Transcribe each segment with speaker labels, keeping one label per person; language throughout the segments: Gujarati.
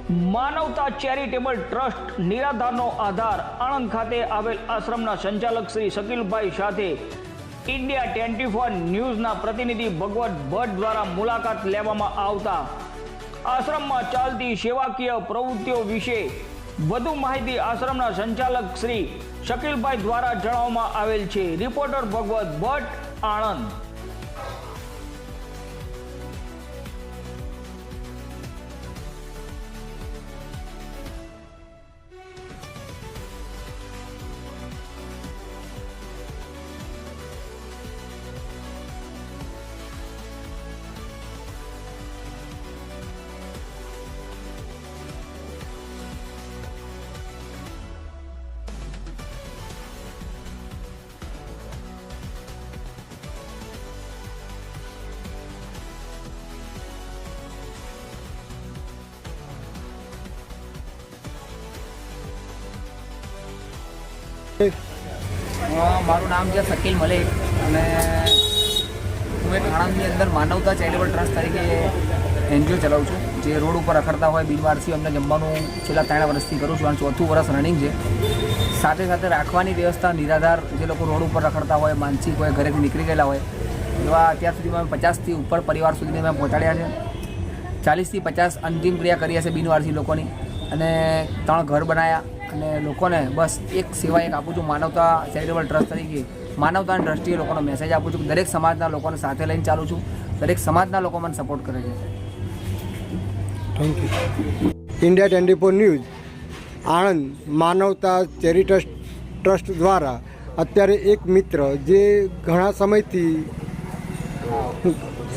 Speaker 1: માનવતા ચેરિટેબલ ટ્રસ્ટ નિરાધારનો આધાર આણંદ ખાતે આવેલ આશ્રમના સંચાલક શ્રી શકીલભાઈ સાથે ઇન્ડિયા 24 ન્યૂઝના પ્રતિનિધિ ભગવત ભટ્ટ દ્વારા મુલાકાત લેવામાં આવતા આશ્રમમાં ચાલતી સેવાકીય પ્રવૃત્તિઓ વિશે વધુ માહિતી આશ્રમના સંચાલક શ્રી શકીલભાઈ દ્વારા જણાવવામાં આવેલ છે। રિપોર્ટર ભગવત ભટ્ટ, આણંદ।
Speaker 2: મારું નામ છે શકીલ મલિક અને હું એક આણંદની અંદર માનવતા ચેરિટેબલ ટ્રસ્ટ તરીકે એનજીઓ ચલાવું છું, જે રોડ ઉપર રખડતા હોય બિનવારસી અમને જમવાનું છેલ્લા 3 વર્ષથી કરું છું અને 4થું વર્ષ રનિંગ છે। સાથે સાથે રાખવાની વ્યવસ્થા નિરાધાર જે લોકો રોડ ઉપર રખડતા હોય, માનસિક હોય, ઘરેથી નીકળી ગયેલા હોય એવા અત્યાર સુધીમાં 50થી ઉપર પરિવાર સુધી મેં પહોંચાડ્યા છે। 40થી 50 અંતિમ ક્રિયા કરી હશે બિનવારસી લોકોની અને 3 ઘર બનાવ્યા અને લોકોને બસ એક સેવા આપું છું માનવતા ચેરિટેબલ ટ્રસ્ટ તરીકે। માનવતાની દ્રષ્ટિએ લોકોનો મેસેજ આપું છું કે દરેક સમાજના લોકોને સાથે લઈને ચાલું છું, દરેક સમાજના લોકો મને સપોર્ટ કરે છે।
Speaker 3: Thank you. India 24 news Anand માનવતા ચેરિટેબલ ટ્રસ્ટ દ્વારા અત્યારે એક મિત્ર જે ઘણા સમયથી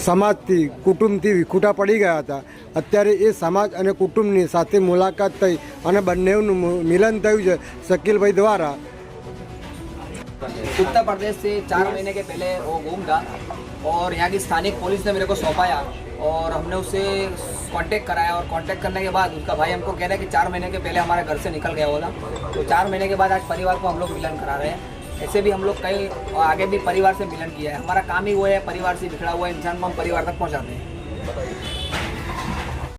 Speaker 3: સમાજથી કુટુંબથી વિખૂટા પડી ગયા હતા, અત્યારે એ સમાજ અને કુટુંબની સાથે મુલાકાત થઈ અને બંનેનું મિलन થયું છે શકીલભાઈ દ્વારા।
Speaker 2: उत्तर प्रदेश से 4 महीने के पहले वो गुम था और यहाँ की स्थानिक पुलिस ने मेरे को सौंपाया और हमने उससे कांटेक्ट कराया और कांटेक्ट करने के बाद उसका भाई हमको कह रहा है कि 4 महीने के पहले हमारे घर से निकल गया हुआ था। तो 4 महीने के बाद आज परिवार को हम लोग मिलन करा रहे हैं। ऐसे भी हम लोग कई आगे भी परिवार से मिलन किया है। हमारा काम ही वो है, परिवार से बिखरा हुआ इंसान को हम परिवार तक पहुँचाते हैं।